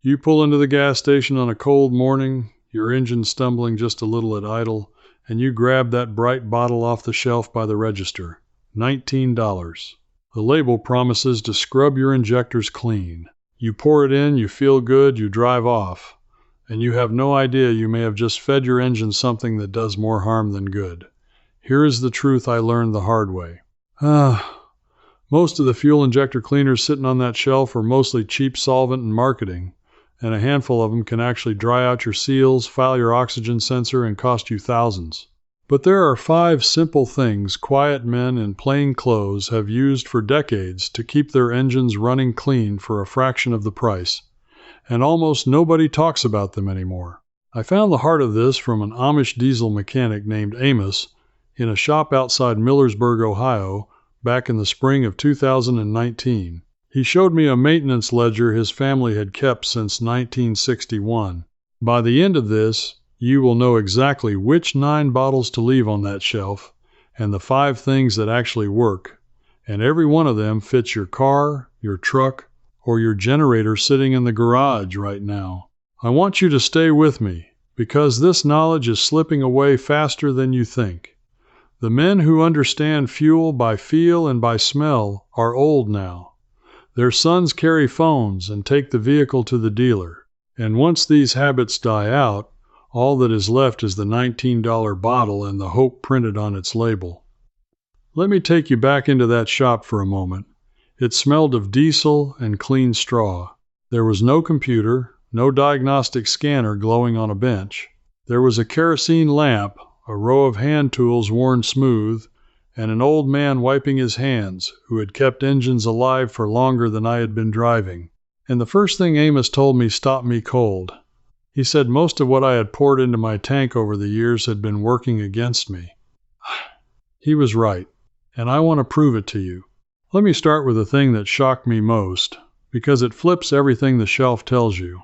You pull into the gas station on a cold morning, your engine stumbling just a little at idle, and you grab that bright bottle off the shelf by the register. $19. The label promises to scrub your injectors clean. You pour it in, you feel good, you drive off, and you have no idea you may have just fed your engine something that does more harm than good. Here is the truth I learned the hard way. Most of the fuel injector cleaners sitting on that shelf are mostly cheap solvent and marketing, and a handful of them can actually dry out your seals, foul your oxygen sensor, and cost you thousands. But there are 5 simple things quiet men in plain clothes have used for decades to keep their engines running clean for a fraction of the price, and almost nobody talks about them anymore. I found the heart of this from an Amish diesel mechanic named Amos in a shop outside Millersburg, Ohio, back in the spring of 2019. He showed me a maintenance ledger his family had kept since 1961. By the end of this, you will know exactly which 9 bottles to leave on that shelf and the 5 things that actually work, and every one of them fits your car, your truck, or your generator sitting in the garage right now. I want you to stay with me, because this knowledge is slipping away faster than you think. The men who understand fuel by feel and by smell are old now. Their sons carry phones and take the vehicle to the dealer. And once these habits die out, all that is left is the $19 bottle and the hope printed on its label. Let me take you back into that shop for a moment. It smelled of diesel and clean straw. There was no computer, no diagnostic scanner glowing on a bench. There was a kerosene lamp, a row of hand tools worn smooth, and an old man wiping his hands who had kept engines alive for longer than I had been driving. And the first thing Amos told me stopped me cold. He said most of what I had poured into my tank over the years had been working against me. He was right, and I want to prove it to you. Let me start with the thing that shocked me most, because it flips everything the shelf tells you.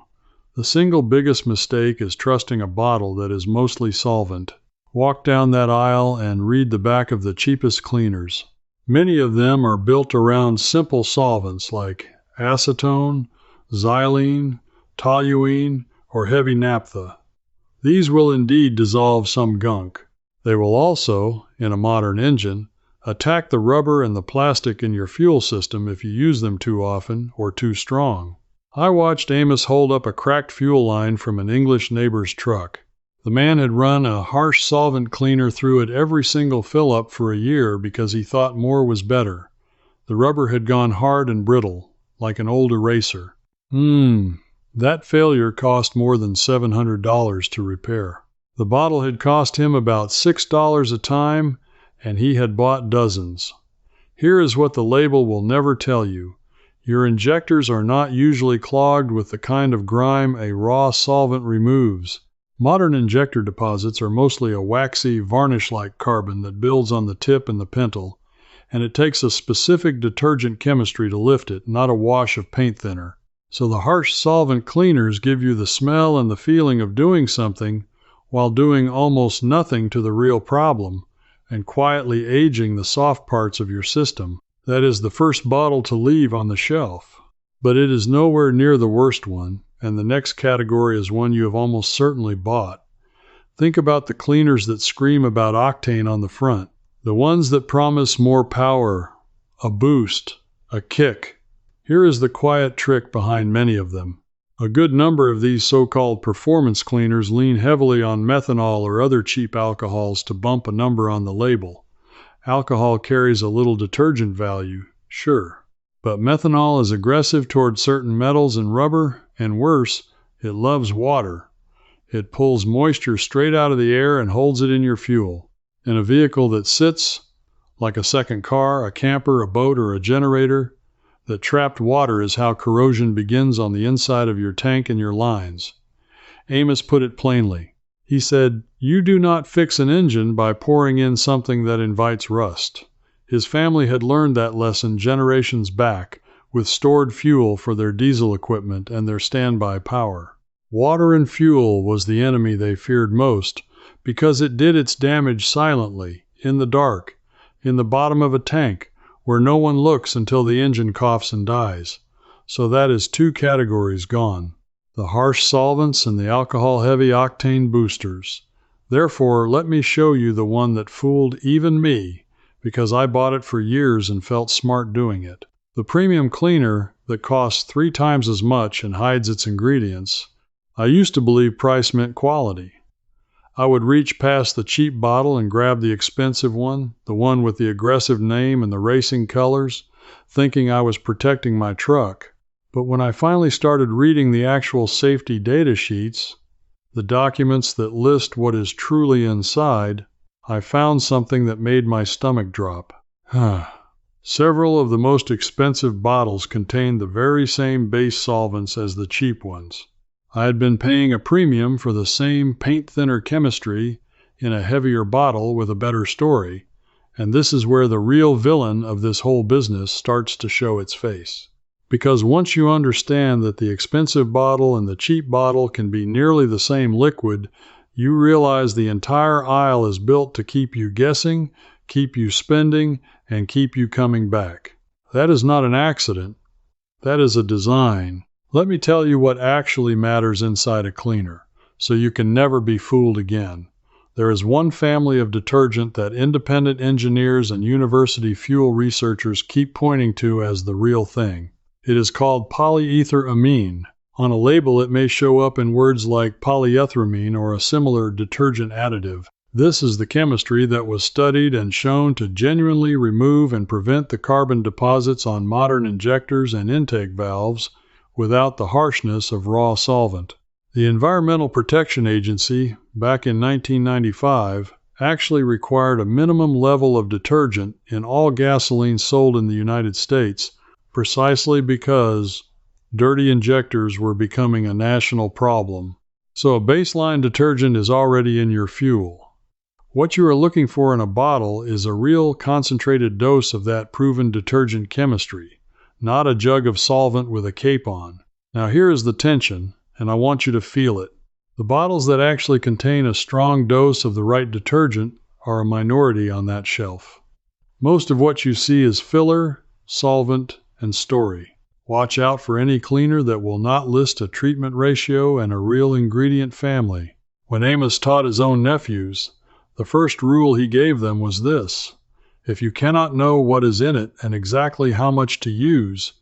The single biggest mistake is trusting a bottle that is mostly solvent. Walk down that aisle and read the back of the cheapest cleaners. Many of them are built around simple solvents like acetone, xylene, toluene, or heavy naphtha. These will indeed dissolve some gunk. They will also, in a modern engine, attack the rubber and the plastic in your fuel system if you use them too often or too strong. I watched Amos hold up a cracked fuel line from an English neighbor's truck. The man had run a harsh solvent cleaner through it every single fill-up for a year because he thought more was better. The rubber had gone hard and brittle, like an old eraser. That failure cost more than $700 to repair. The bottle had cost him about $6 a time, and he had bought dozens. Here is what the label will never tell you. Your injectors are not usually clogged with the kind of grime a raw solvent removes. Modern injector deposits are mostly a waxy, varnish-like carbon that builds on the tip and the pintle, and it takes a specific detergent chemistry to lift it, not a wash of paint thinner. So the harsh solvent cleaners give you the smell and the feeling of doing something while doing almost nothing to the real problem and quietly aging the soft parts of your system. That is the first bottle to leave on the shelf. But it is nowhere near the worst one, and the next category is one you have almost certainly bought. Think about the cleaners that scream about octane on the front, the ones that promise more power, a boost, a kick. Here is the quiet trick behind many of them. A good number of these so-called performance cleaners lean heavily on methanol or other cheap alcohols to bump a number on the label. Alcohol carries a little detergent value, sure, but methanol is aggressive toward certain metals and rubber, and worse, it loves water. It pulls moisture straight out of the air and holds it in your fuel. In a vehicle that sits, like a second car, a camper, a boat, or a generator, that trapped water is how corrosion begins on the inside of your tank and your lines. Amos put it plainly. He said, "You do not fix an engine by pouring in something that invites rust." His family had learned that lesson generations back with stored fuel for their diesel equipment and their standby power. Water and fuel was the enemy they feared most because it did its damage silently, in the dark, in the bottom of a tank, where no one looks until the engine coughs and dies. So that is 2 categories gone. the harsh solvents and the alcohol-heavy octane boosters. Therefore, let me show you the one that fooled even me, because I bought it for years and felt smart doing it. The premium cleaner that costs 3 times as much and hides its ingredients. I used to believe price meant quality. I would reach past the cheap bottle and grab the expensive one, the one with the aggressive name and the racing colors, thinking I was protecting my truck. But when I finally started reading the actual safety data sheets, the documents that list what is truly inside, I found something that made my stomach drop. Several of the most expensive bottles contained the very same base solvents as the cheap ones. I had been paying a premium for the same paint-thinner chemistry in a heavier bottle with a better story, and this is where the real villain of this whole business starts to show its face. Because once you understand that the expensive bottle and the cheap bottle can be nearly the same liquid, you realize the entire aisle is built to keep you guessing, keep you spending, and keep you coming back. That is not an accident. That is a design. Let me tell you what actually matters inside a cleaner, so you can never be fooled again. There is one family of detergent that independent engineers and university fuel researchers keep pointing to as the real thing. It is called polyethylamine. On a label, it may show up in words like polyethylamine or a similar detergent additive. This is the chemistry that was studied and shown to genuinely remove and prevent the carbon deposits on modern injectors and intake valves without the harshness of raw solvent. The Environmental Protection Agency, back in 1995, actually required a minimum level of detergent in all gasoline sold in the United States, precisely because dirty injectors were becoming a national problem. So a baseline detergent is already in your fuel. What you are looking for in a bottle is a real concentrated dose of that proven detergent chemistry, not a jug of solvent with a cape on. Now here is the tension, and I want you to feel it. The bottles that actually contain a strong dose of the right detergent are a minority on that shelf. Most of what you see is filler, solvent, and story. Watch out for any cleaner that will not list a treatment ratio and a real ingredient family. When Amos taught his own nephews, the first rule he gave them was this: if you cannot know what is in it and exactly how much to use,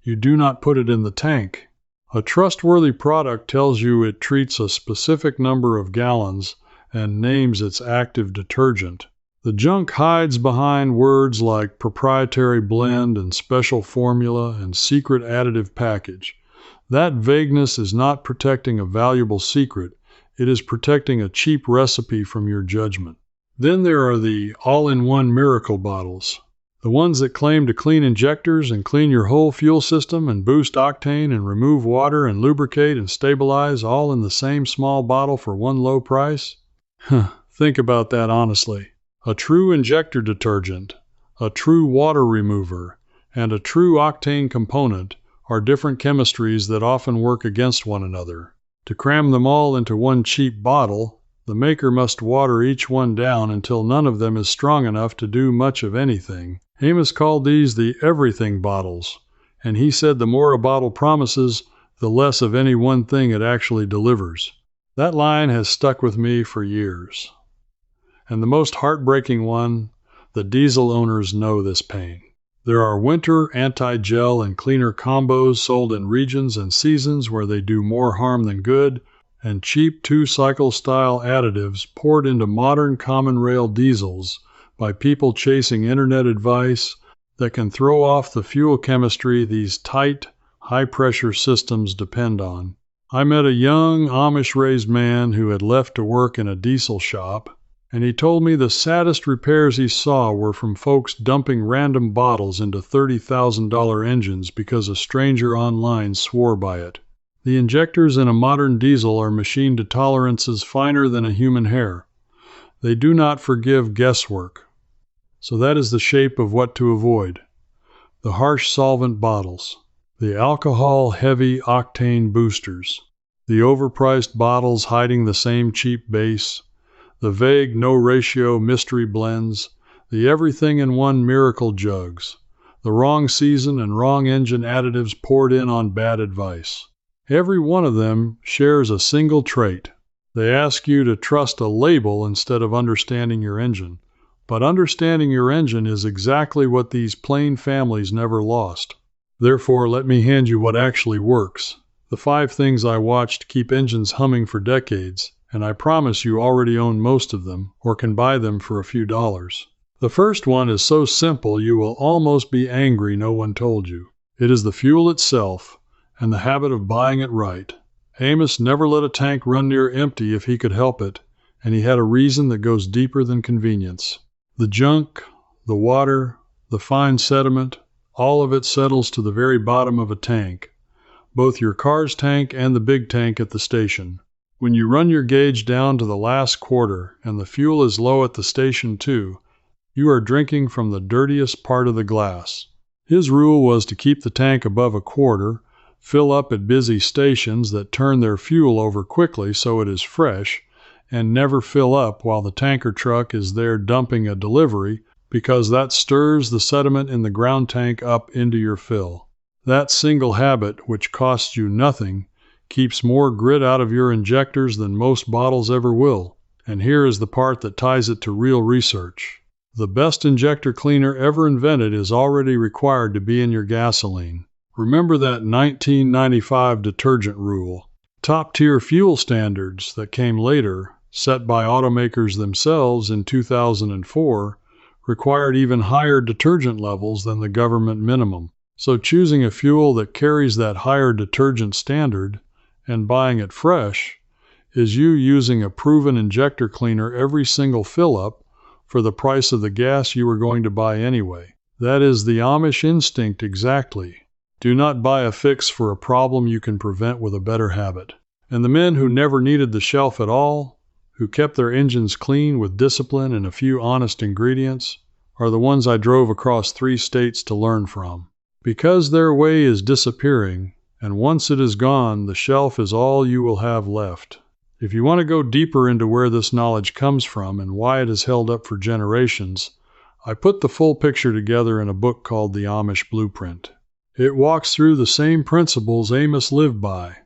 you do not put it in the tank. A trustworthy product tells you it treats a specific number of gallons and names its active detergent. The junk hides behind words like proprietary blend and special formula and secret additive package. That vagueness is not protecting a valuable secret. It is protecting a cheap recipe from your judgment. Then there are the all-in-one miracle bottles. The ones that claim to clean injectors and clean your whole fuel system and boost octane and remove water and lubricate and stabilize all in the same small bottle for one low price. Think about that honestly. A true injector detergent, a true water remover, and a true octane component are different chemistries that often work against one another. To cram them all into one cheap bottle, the maker must water each one down until none of them is strong enough to do much of anything. Amos called these the everything bottles, and he said the more a bottle promises, the less of any one thing it actually delivers. That line has stuck with me for years. And the most heartbreaking one, the diesel owners know this pain. There are winter anti-gel and cleaner combos sold in regions and seasons where they do more harm than good, and cheap two-cycle style additives poured into modern common rail diesels by people chasing internet advice that can throw off the fuel chemistry these tight, high-pressure systems depend on. I met a young Amish-raised man who had left to work in a diesel shop, and he told me the saddest repairs he saw were from folks dumping random bottles into $30,000 engines because a stranger online swore by it. The injectors in a modern diesel are machined to tolerances finer than a human hair. They do not forgive guesswork. So that is the shape of what to avoid. The harsh solvent bottles, the alcohol-heavy octane boosters, the overpriced bottles hiding the same cheap base, the vague no-ratio mystery blends, the everything-in-one miracle jugs, the wrong season and wrong engine additives poured in on bad advice. Every one of them shares a single trait. They ask you to trust a label instead of understanding your engine. But understanding your engine is exactly what these plain families never lost. Therefore, let me hand you what actually works. The 5 things I watched keep engines humming for decades, and I promise you already own most of them or can buy them for a few dollars. The first one is so simple you will almost be angry no one told you. It is the fuel itself and the habit of buying it right. Amos never let a tank run near empty if he could help it, and he had a reason that goes deeper than convenience. The junk, the water, the fine sediment, all of it settles to the very bottom of a tank, both your car's tank and the big tank at the station. When you run your gauge down to the last quarter and the fuel is low at the station too, you are drinking from the dirtiest part of the glass. His rule was to keep the tank above a quarter, fill up at busy stations that turn their fuel over quickly so it is fresh, and never fill up while the tanker truck is there dumping a delivery, because that stirs the sediment in the ground tank up into your fill. That single habit, which costs you nothing, keeps more grit out of your injectors than most bottles ever will. And here is the part that ties it to real research. The best injector cleaner ever invented is already required to be in your gasoline. Remember that 1995 detergent rule. Top-tier fuel standards that came later, set by automakers themselves in 2004, required even higher detergent levels than the government minimum. So choosing a fuel that carries that higher detergent standard and buying it fresh is you using a proven injector cleaner every single fill-up for the price of the gas you were going to buy anyway. That is the Amish instinct exactly. Do not buy a fix for a problem you can prevent with a better habit. And the men who never needed the shelf at all, who kept their engines clean with discipline and a few honest ingredients, are the ones I drove across 3 states to learn from. Because their way is disappearing, and once it is gone, the shelf is all you will have left. If you want to go deeper into where this knowledge comes from and why it has held up for generations, I put the full picture together in a book called The Amish Blueprint. It walks through the same principles Amos lived by,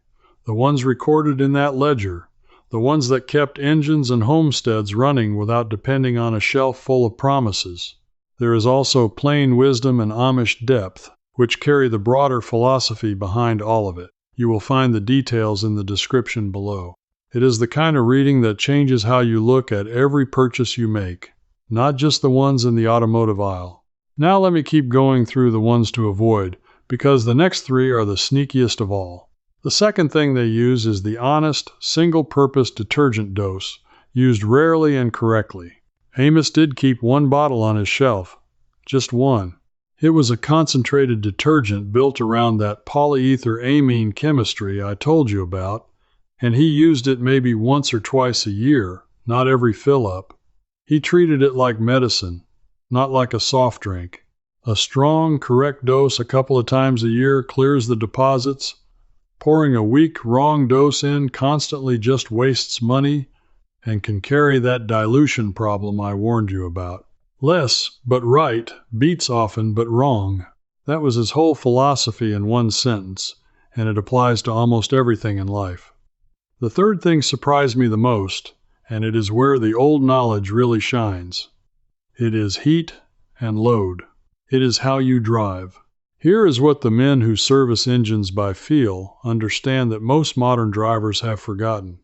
the ones recorded in that ledger, the ones that kept engines and homesteads running without depending on a shelf full of promises. There is also plain wisdom and Amish depth, which carry the broader philosophy behind all of it. You will find the details in the description below. It is the kind of reading that changes how you look at every purchase you make, not just the ones in the automotive aisle. Now let me keep going through the ones to avoid, because the next 3 are the sneakiest of all. The second thing they use is the honest, single-purpose detergent dose, used rarely and correctly. Amos did keep 1 bottle on his shelf, just 1. It was a concentrated detergent built around that polyether-amine chemistry I told you about, and he used it maybe once or twice a year, not every fill-up. He treated it like medicine, not like a soft drink. A strong, correct dose a couple of times a year clears the deposits. Pouring a weak, wrong dose in constantly just wastes money and can carry that dilution problem I warned you about. Less, but right, beats often, but wrong. That was his whole philosophy in 1 sentence, and it applies to almost everything in life. The third thing surprised me the most, and it is where the old knowledge really shines. It is heat and load. It is how you drive. Here is what the men who service engines by feel understand that most modern drivers have forgotten.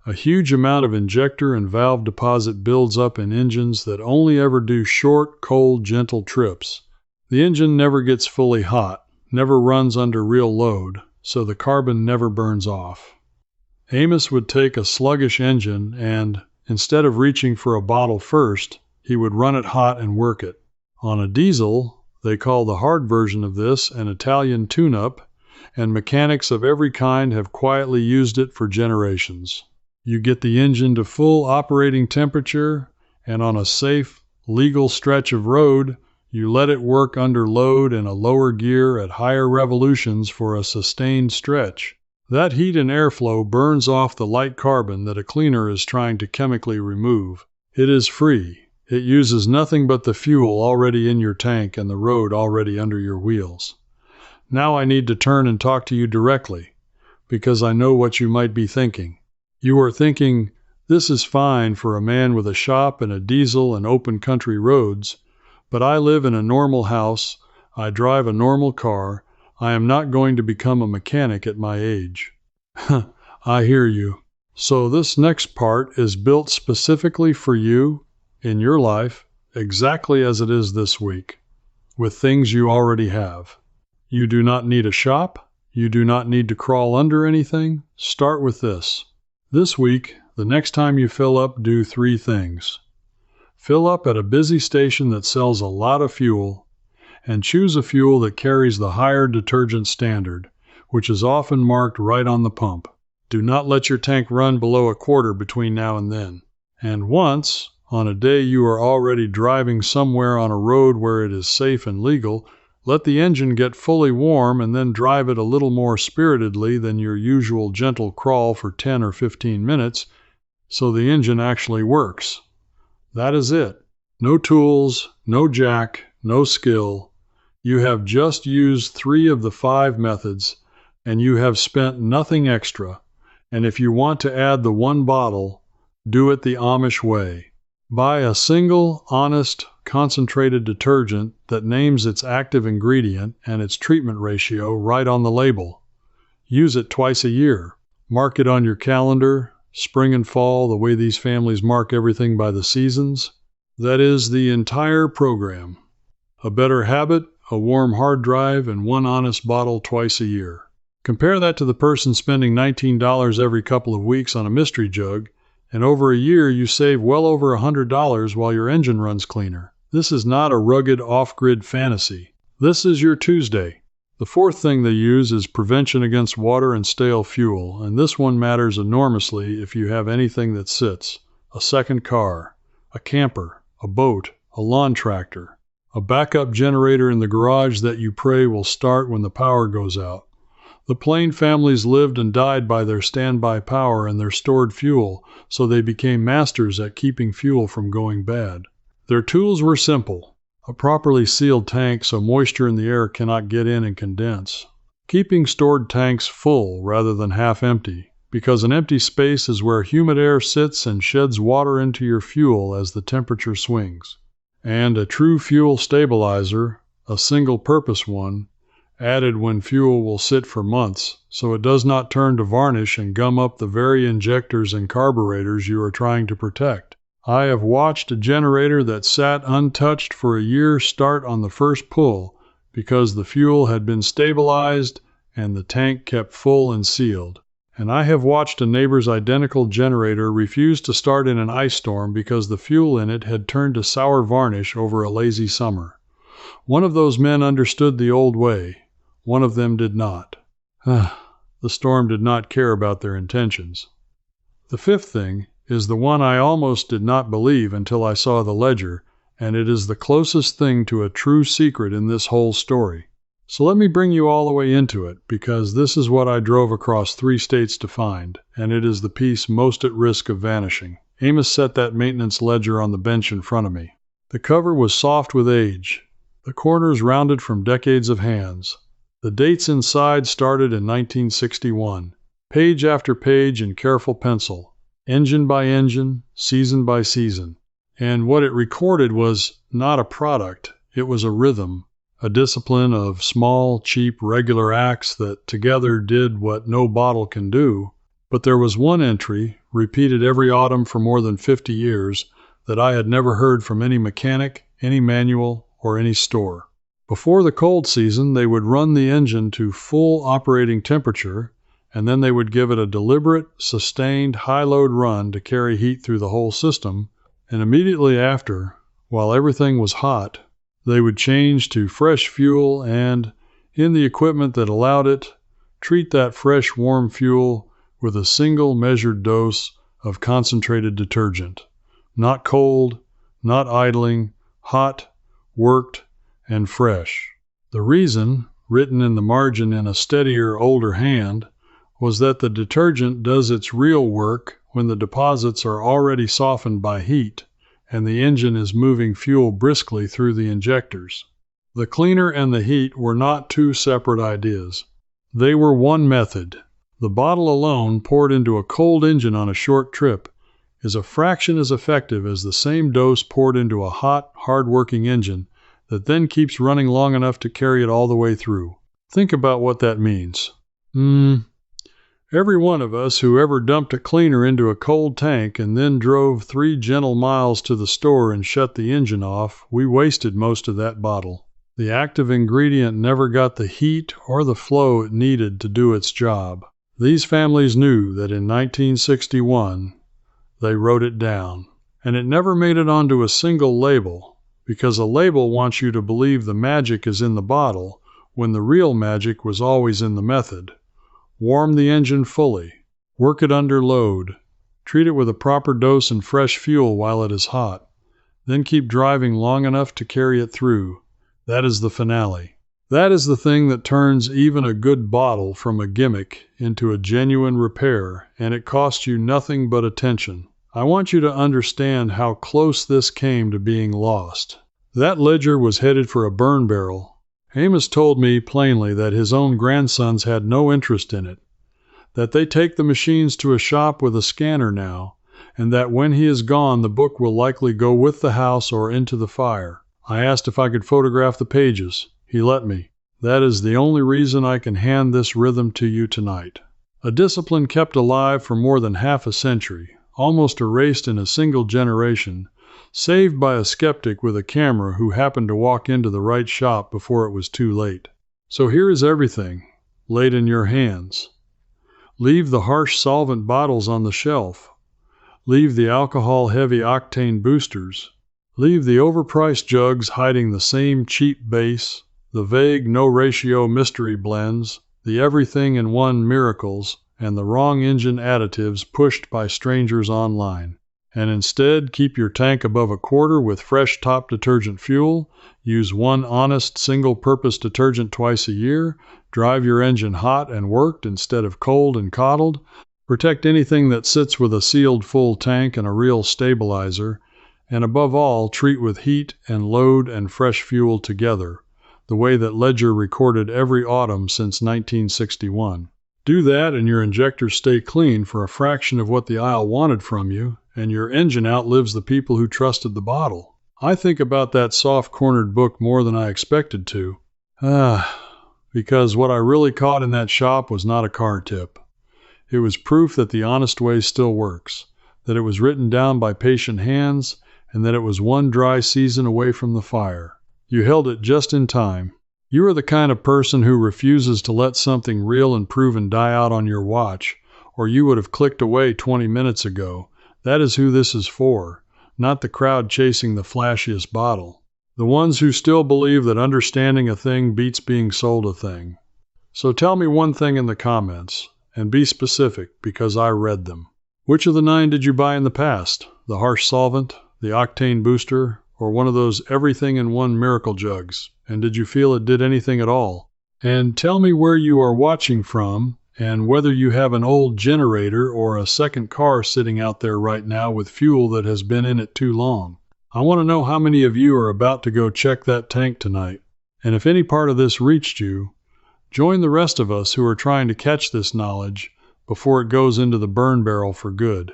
A huge amount of injector and valve deposit builds up in engines that only ever do short, cold, gentle trips. The engine never gets fully hot, never runs under real load, so the carbon never burns off. Amos would take a sluggish engine and, instead of reaching for a bottle first, he would run it hot and work it. On a diesel, they call the hard version of this an Italian tune-up, and mechanics of every kind have quietly used it for generations. You get the engine to full operating temperature, and on a safe, legal stretch of road, you let it work under load in a lower gear at higher revolutions for a sustained stretch. That heat and airflow burns off the light carbon that a cleaner is trying to chemically remove. It is free. It uses nothing but the fuel already in your tank and the road already under your wheels. Now I need to turn and talk to you directly. because I know what you might be thinking. You are thinking, this is fine for a man with a shop and a diesel and open country roads, but I live in a normal house, I drive a normal car, I am not going to become a mechanic at my age. I hear you. So this next part is built specifically for you, in your life, exactly as it is this week, with things you already have. You do not need a shop. You do not need to crawl under anything. Start with this. This week, the next time you fill up, do 3 things. Fill up at a busy station that sells a lot of fuel, and choose a fuel that carries the higher detergent standard, which is often marked right on the pump. Do not let your tank run below a quarter between now and then. And once, on a day you are already driving somewhere on a road where it is safe and legal, let the engine get fully warm and then drive it a little more spiritedly than your usual gentle crawl for 10 or 15 minutes, so the engine actually works. That is it. No tools, no jack, no skill. You have just used 3 of the 5 methods, and you have spent nothing extra. And if you want to add the 1 bottle, do it the Amish way. Buy a single, honest, concentrated detergent that names its active ingredient and its treatment ratio right on the label. Use it twice a year. Mark it on your calendar, spring and fall, the way these families mark everything by the seasons. That is the entire program. A better habit, a warm hard drive, and 1 honest bottle twice a year. Compare that to the person spending $19 every couple of weeks on a mystery jug, and over a year you save well over $100 while your engine runs cleaner. This is not a rugged off-grid fantasy. This is your Tuesday. The 4th thing they use is prevention against water and stale fuel, and this one matters enormously if you have anything that sits. A second car, a camper, a boat, a lawn tractor, a backup generator in the garage that you pray will start when the power goes out. The Plain families lived and died by their standby power and their stored fuel, so they became masters at keeping fuel from going bad. Their tools were simple. A properly sealed tank so moisture in the air cannot get in and condense. Keeping stored tanks full rather than half empty, because an empty space is where humid air sits and sheds water into your fuel as the temperature swings. And a true fuel stabilizer, a single-purpose one, added when fuel will sit for months, so it does not turn to varnish and gum up the very injectors and carburetors you are trying to protect. I have watched a generator that sat untouched for a year start on the first pull because the fuel had been stabilized and the tank kept full and sealed. And I have watched a neighbor's identical generator refuse to start in an ice storm because the fuel in it had turned to sour varnish over a lazy summer. One of those men understood the old way. One of them did not. The storm did not care about their intentions. The 5th thing is the one I almost did not believe until I saw the ledger, and it is the closest thing to a true secret in this whole story. So let me bring you all the way into it, because this is what I drove across 3 states to find, and it is the piece most at risk of vanishing. Amos set that maintenance ledger on the bench in front of me. The cover was soft with age, the corners rounded from decades of hands. The dates inside started in 1961, page after page in careful pencil, engine by engine, season by season. And what it recorded was not a product, it was a rhythm, a discipline of small, cheap, regular acts that together did what no bottle can do. But there was one entry, repeated every autumn for more than 50 years, that I had never heard from any mechanic, any manual, or any store. Before the cold season, they would run the engine to full operating temperature, and then they would give it a deliberate, sustained, high-load run to carry heat through the whole system, and immediately after, while everything was hot, they would change to fresh fuel and, in the equipment that allowed it, treat that fresh, warm fuel with a single measured dose of concentrated detergent. Not cold, not idling, hot, worked, and fresh. The reason, written in the margin in a steadier, older hand, was that the detergent does its real work when the deposits are already softened by heat and the engine is moving fuel briskly through the injectors. The cleaner and the heat were not 2 separate ideas. They were one method, The bottle alone, poured into a cold engine on a short trip, is a fraction as effective as the same dose poured into a hot, hard-working engine that then keeps running long enough to carry it all the way through. Think about what that means. Every one of us who ever dumped a cleaner into a cold tank and then drove 3 gentle miles to the store and shut the engine off, we wasted most of that bottle. The active ingredient never got the heat or the flow it needed to do its job. These families knew that in 1961, they wrote it down. And it never made it onto a single label, because a label wants you to believe the magic is in the bottle, when the real magic was always in the method. Warm the engine fully. Work it under load. Treat it with a proper dose and fresh fuel while it is hot. Then keep driving long enough to carry it through. That is the finale. That is the thing that turns even a good bottle from a gimmick into a genuine repair, and it costs you nothing but attention. I want you to understand how close this came to being lost. That ledger was headed for a burn barrel. Amos told me plainly that his own grandsons had no interest in it, that they take the machines to a shop with a scanner now, and that when he is gone the book will likely go with the house or into the fire. I asked if I could photograph the pages. He let me. That is the only reason I can hand this rhythm to you tonight. A discipline kept alive for more than half a century, almost erased in a single generation, saved by a skeptic with a camera who happened to walk into the right shop before it was too late. So here is everything, laid in your hands. Leave the harsh solvent bottles on the shelf. Leave the alcohol-heavy octane boosters. Leave the overpriced jugs hiding the same cheap base, the vague no-ratio mystery blends, the everything-in-one miracles, and the wrong engine additives pushed by strangers online. And instead, keep your tank above a quarter with fresh top detergent fuel, use one honest single-purpose detergent twice a year, drive your engine hot and worked instead of cold and coddled, protect anything that sits with a sealed full tank and a real stabilizer, and above all, treat with heat and load and fresh fuel together, the way that Ledger recorded every autumn since 1961. Do that and your injectors stay clean for a fraction of what the aisle wanted from you, and your engine outlives the people who trusted the bottle. I think about that soft-cornered book more than I expected to. Because what I really caught in that shop was not a car tip. It was proof that the honest way still works, that it was written down by patient hands, and that it was one dry season away from the fire. You held it just in time. You are the kind of person who refuses to let something real and proven die out on your watch, or you would have clicked away 20 minutes ago. That is who this is for, not the crowd chasing the flashiest bottle. The ones who still believe that understanding a thing beats being sold a thing. So tell me one thing in the comments, and be specific, because I read them. Which of the 9 did you buy in the past? The harsh solvent, the octane booster, or one of those everything-in-one miracle jugs? And did you feel it did anything at all? And tell me where you are watching from, and whether you have an old generator or a second car sitting out there right now with fuel that has been in it too long. I want to know how many of you are about to go check that tank tonight. And if any part of this reached you, join the rest of us who are trying to catch this knowledge before it goes into the burn barrel for good.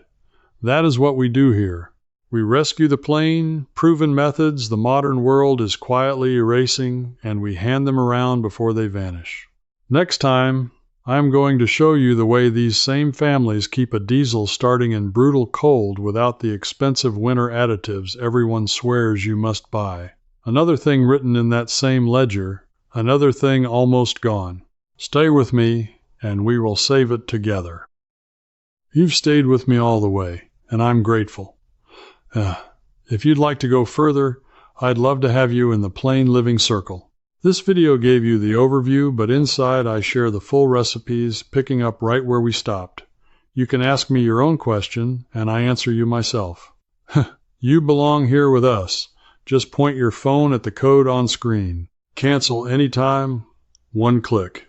That is what we do here. We rescue the plain, proven methods the modern world is quietly erasing, and we hand them around before they vanish. Next time, I am going to show you the way these same families keep a diesel starting in brutal cold without the expensive winter additives everyone swears you must buy. Another thing written in that same ledger, another thing almost gone. Stay with me, and we will save it together. You've stayed with me all the way, and I'm grateful. If you'd like to go further, I'd love to have you in the Plain Living Circle. This video gave you the overview, but inside I share the full recipes, picking up right where we stopped. You can ask me your own question, and I answer you myself. You belong here with us. Just point your phone at the code on screen. Cancel anytime, one click.